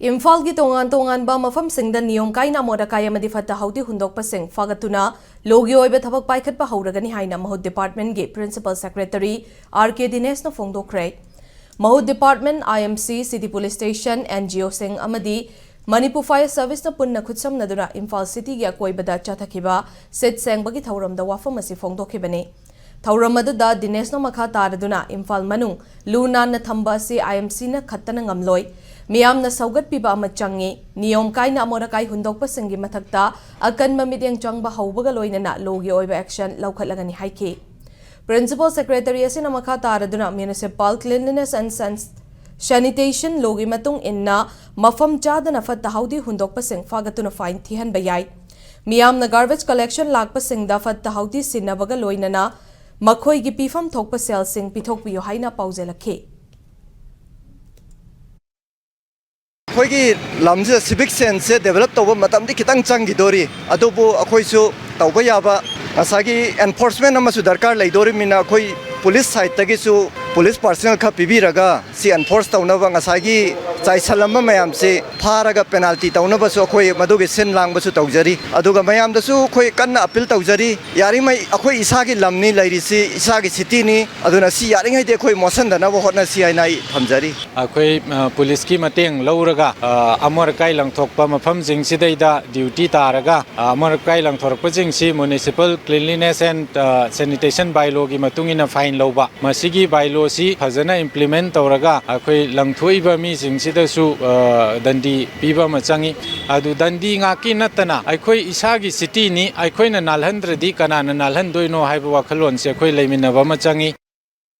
Imphal की तोंगान बा मफम Singh the नियम कायना मोदा काय अमदि फत्ता हाउदी हुंदोकपा सिंह फागतुना लोगी ओइबे थबक पाइखतपा हौरगनि हाइना महूद डिपार्टमेंट गे प्रिंसिपल सेक्रेटरी आर.के. दिनेश न फोंदोखरे महूद department IMC city police station NGO Singh अमदि Manipur Fire Service na punna khutsamnaduna Imphal City gi akoibada chathakiba sit sengbagi thauramda wafam asi phongdokhibani thauram aduda Dinesh na makha taraduna Imphal manung luna na thamba asi IMC na khattana ngamloi miyam na saugat piba ama changi niyom kai na amora kai hundokpa singi mathakta akan mamidyang changba haubaga loinana logi oiba action laukhatlagani haiki Principal Secretary asina makha taraduna Municipal Cleanliness and Sanitation logi matung inna mafam chadana fatta haudi hundokpa sing fagatuna fine thihan bayai miyam na garbage collection lakpa sing da fatta haudi sinabaga loinana makhoi gi pifam thokpa sel sing pithok piyo haina pauzelakhe Akhoi lamje civic sense develop tawba matam di kitang changi dori adubu akhoi su tawba yaba asagi enforcement amasu darkar leidori mina akhoi police side tagi su police personnel kha pibiraga si enforce tawnaba ngasagi chai salamba mayam se pharaga penalty tawnaba su akhoi madugi sen langba su tawjari aduga mayam da su akhoi kanna appeal tawjari yari mai akhoi isagi lamni lairisi isagi city ni aduna si yari ngai de akhoi motion da na bo hotna si ai nai thamjari akhoi police ki mateng lauraga amor kai langthokpa mafam jing sidaida duty taraga amor kai langthorpa jing si municipal cleanliness and sanitation bylaw gi matungina fine loba masigi bylaw si fazana implement tawraga akhoi langthoiba mi jing sidasu dandi piba machangi adu dandi ngaki natana akhoi isagi city ni akhoi na nalhandredi kana na nalhandoino haiba wakhalon se akhoi leiminaba machangi